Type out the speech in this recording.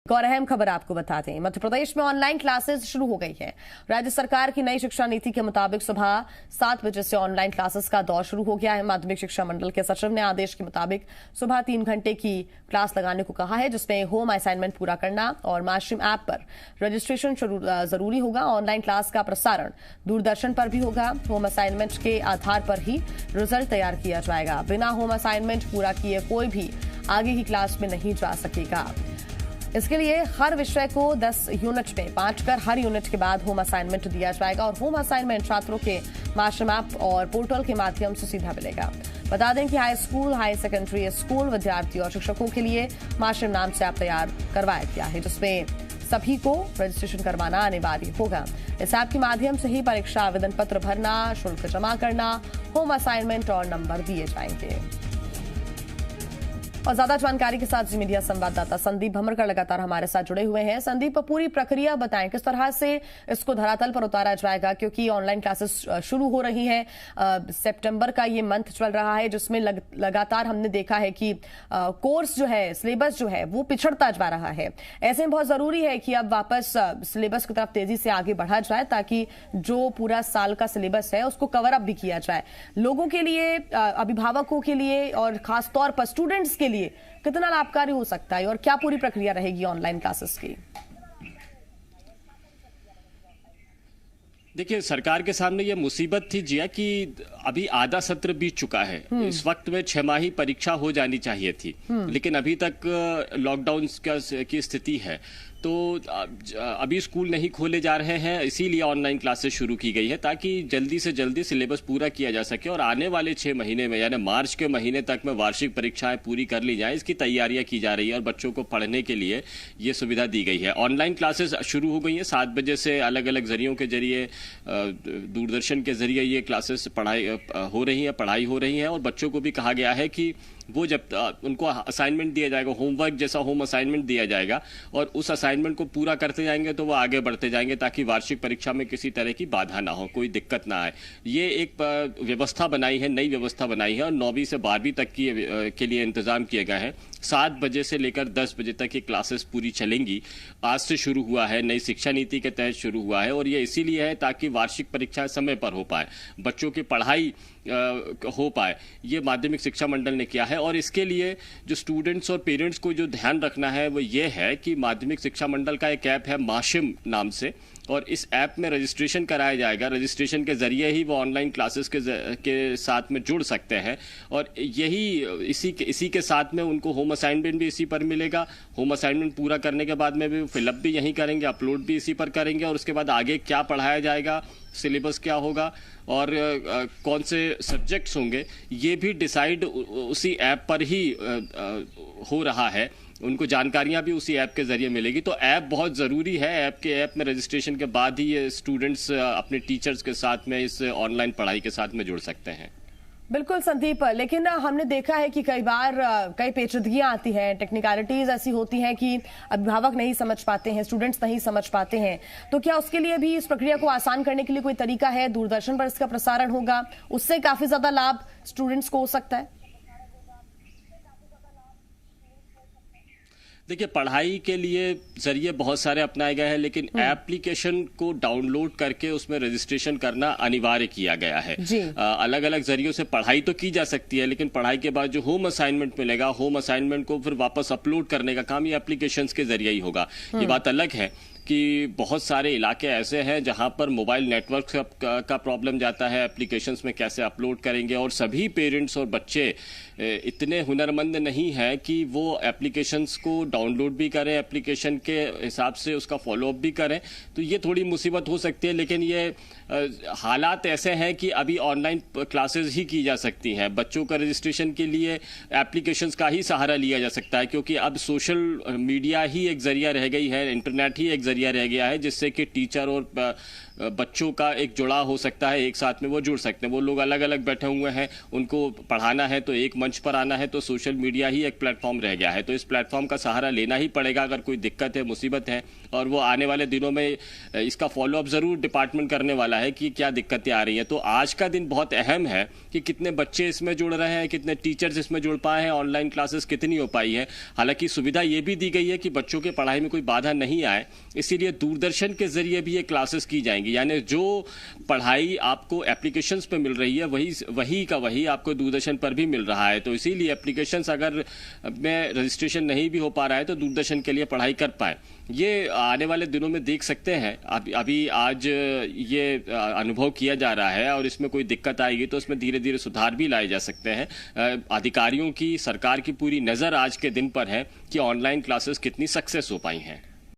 एक और अहम खबर आपको बता दें, मध्य प्रदेश में ऑनलाइन क्लासेस शुरू हो गई है। राज्य सरकार की नई शिक्षा नीति के मुताबिक सुबह 7 बजे से ऑनलाइन क्लासेस का दौर शुरू हो गया है। माध्यमिक शिक्षा मंडल के सचिव ने आदेश के मुताबिक सुबह 3 घंटे की क्लास लगाने को कहा है, जिसमें होम असाइनमेंट पूरा करना और माशिम ऐप पर रजिस्ट्रेशन जरूरी होगा। ऑनलाइन क्लास का प्रसारण दूरदर्शन पर भी होगा। होम असाइनमेंट के आधार पर ही रिजल्ट तैयार किया जाएगा। बिना होम असाइनमेंट पूरा किए कोई भी आगे की क्लास में नहीं जा सकेगा। इसके लिए हर विषय को 10 यूनिट में बांटकर हर यूनिट के बाद होम असाइनमेंट दिया जाएगा और होम असाइनमेंट छात्रों के माशिम ऐप और पोर्टल के माध्यम से सीधा मिलेगा। बता दें कि high school, high secondary school विद्यार्थी और शिक्षकों के लिए माशिम नाम से ऐप तैयार करवाया गया है, जिसमें सभी को रजिस्ट्रेशन करवाना अनिवार्य होगा। इस ऐप के माध्यम से ही परीक्षा आवेदन पत्र भरना, शुल्क जमा करना, होम असाइनमेंट और नंबर दिए जाएंगे। और ज्यादा जानकारी के साथ जी मीडिया संवाददाता संदीप भमरकर लगातार हमारे साथ जुड़े हुए हैं। संदीप, पूरी प्रक्रिया बताएं, किस तरह से इसको धरातल पर उतारा जाएगा, क्योंकि ऑनलाइन क्लासेस शुरू हो रही हैं। सितंबर का ये मंथ चल रहा है, जिसमें लगातार हमने देखा है कि कोर्स जो है, सिलेबस जो है वो पिछड़ता जा रहा है। ऐसे में बहुत जरूरी है कि अब वापस सिलेबस की तरफ तेजी से आगे बढ़ा जाए, ताकि जो पूरा साल का सिलेबस है उसको कवर अप भी किया जाए। लोगों के लिए, अभिभावकों के लिए और खासतौर पर स्टूडेंट्स के लिए कितना लाभकारी हो सकता है और क्या पूरी प्रक्रिया रहेगी ऑनलाइन क्लासेस की? देखिए, सरकार के सामने ये मुसीबत थी जिया कि अभी आधा सत्र बीत चुका है। इस वक्त में 6 माही परीक्षा हो जानी चाहिए थी, लेकिन अभी तक लॉकडाउन की स्थिति है, तो अभी स्कूल नहीं खोले जा रहे हैं। इसीलिए ऑनलाइन क्लासेस शुरू की गई है, ताकि जल्दी से जल्दी सिलेबस पूरा किया जा सके और आने वाले 6 महीने में, यानी मार्च के महीने तक में वार्षिक परीक्षाएं पूरी कर ली जाए। इसकी तैयारियां की जा रही है और बच्चों को पढ़ने के लिए ये सुविधा दी गई है। ऑनलाइन क्लासेस शुरू हो गई हैं 7 बजे से। अलग अलग जरियों के जरिए, दूरदर्शन के जरिए ये क्लासेस पढ़ाई हो रही है और बच्चों को भी कहा गया है कि वो जब उनको असाइनमेंट दिया जाएगा, होमवर्क जैसा होम असाइनमेंट दिया जाएगा और उस असाइनमेंट को पूरा करते जाएंगे तो वो आगे बढ़ते जाएंगे, ताकि वार्षिक परीक्षा में किसी तरह की बाधा ना हो, कोई दिक्कत ना आए। ये एक व्यवस्था बनाई है, नई व्यवस्था बनाई है और 9वीं से 12वीं तक के लिए इंतजाम किए गए हैं। 7 बजे से लेकर 10 बजे तक ये क्लासेस पूरी चलेंगी। आज से शुरू हुआ है, नई शिक्षा नीति के तहत शुरू हुआ है और ये इसीलिए है ताकि वार्षिक परीक्षाएं समय पर हो पाए, बच्चों की पढ़ाई हो पाए। ये माध्यमिक शिक्षा मंडल ने किया है और इसके लिए जो स्टूडेंट्स और पेरेंट्स को जो ध्यान रखना है वो ये है कि माध्यमिक शिक्षा मंडल का एक ऐप है माशिम नाम से, और इस ऐप में रजिस्ट्रेशन कराया जाएगा। रजिस्ट्रेशन के जरिए ही वो ऑनलाइन क्लासेस के साथ में जुड़ सकते हैं और इसी के साथ में उनको होम असाइनमेंट भी इसी पर मिलेगा। होम असाइनमेंट पूरा करने के बाद में भी फिलअप भी यहीं करेंगे, अपलोड भी इसी पर करेंगे और उसके बाद आगे क्या पढ़ाया जाएगा, सिलेबस क्या होगा और कौन से सब्जेक्ट्स होंगे, ये भी डिसाइड उसी ऐप पर ही हो रहा है। उनको जानकारियां भी उसी ऐप के जरिए मिलेगी। तो ऐप बहुत ज़रूरी है। ऐप में रजिस्ट्रेशन के बाद ही ये स्टूडेंट्स अपने टीचर्स के साथ में इस ऑनलाइन पढ़ाई के साथ में जुड़ सकते हैं। बिल्कुल संदीप, लेकिन हमने देखा है कि कई बार कई पेचीदगियां आती हैं, टेक्निकलिटीज ऐसी होती हैं कि अभिभावक नहीं समझ पाते हैं, स्टूडेंट्स नहीं समझ पाते हैं। तो क्या उसके लिए भी इस प्रक्रिया को आसान करने के लिए कोई तरीका है? दूरदर्शन पर इसका प्रसारण होगा, उससे काफी ज्यादा लाभ स्टूडेंट्स को हो सकता है। देखिए, पढ़ाई के लिए जरिए बहुत सारे अपनाए गए हैं, लेकिन एप्लीकेशन को डाउनलोड करके उसमें रजिस्ट्रेशन करना अनिवार्य किया गया है। अलग अलग जरियों से पढ़ाई तो की जा सकती है, लेकिन पढ़ाई के बाद जो होम असाइनमेंट मिलेगा, होम असाइनमेंट को फिर वापस अपलोड करने का काम ये एप्लीकेशंस के जरिए ही होगा। ये बात अलग है कि बहुत सारे इलाके ऐसे हैं जहां पर मोबाइल नेटवर्क का प्रॉब्लम जाता है, एप्लीकेशंस में कैसे अपलोड करेंगे, और सभी पेरेंट्स और बच्चे इतने हुनरमंद नहीं हैं कि वो एप्लीकेशंस को डाउनलोड भी करें, एप्लीकेशन के हिसाब से उसका फॉलोअप भी करें। तो ये थोड़ी मुसीबत हो सकती है, लेकिन ये हालात ऐसे हैं कि अभी ऑनलाइन क्लासेस ही की जा सकती हैं। बच्चों का रजिस्ट्रेशन के लिए एप्लीकेशंस का ही सहारा लिया जा सकता है, क्योंकि अब सोशल मीडिया ही एक जरिया रह गई है, इंटरनेट ही एक जरिया रह गया है, जिससे कि टीचर और बच्चों का एक जुड़ाव हो सकता है, एक साथ में वो जुड़ सकते हैं। वो लोग अलग अलग बैठे हुए हैं, उनको पढ़ाना है तो एक मंच पर आना है, तो सोशल मीडिया ही एक प्लेटफॉर्म रह गया है। तो इस प्लेटफॉर्म का सहारा लेना ही पड़ेगा अगर कोई दिक्कत है, मुसीबत है, और वो आने वाले दिनों में इसका फॉलोअप जरूर डिपार्टमेंट करने वाला है कि क्या दिक्कतें आ रही हैं। तो आज का दिन बहुत अहम है कि कितने बच्चे इसमें जुड़ रहे हैं, कितने टीचर्स इसमें जुड़ पाए हैं, ऑनलाइन क्लासेस कितनी हो पाई है। हालांकि सुविधा ये भी दी गई है कि बच्चों के पढ़ाई में कोई बाधा नहीं आए, इसीलिए दूरदर्शन के जरिए भी ये क्लासेस की जाएंगी। यानी जो पढ़ाई आपको एप्लीकेशंस पे मिल रही है वही आपको दूरदर्शन पर भी मिल रहा है। तो इसीलिए एप्लीकेशंस अगर में रजिस्ट्रेशन नहीं भी हो पा रहा है तो दूरदर्शन के लिए पढ़ाई कर पाए, ये आने वाले दिनों में देख सकते हैं। अभी आज ये अनुभव किया जा रहा है और इसमें कोई दिक्कत आएगी तो उसमें धीरे धीरे सुधार भी लाए जा सकते हैं। अधिकारियों की, सरकार की पूरी नज़र आज के दिन पर है कि ऑनलाइन क्लासेस कितनी सक्सेस हो पाई हैं।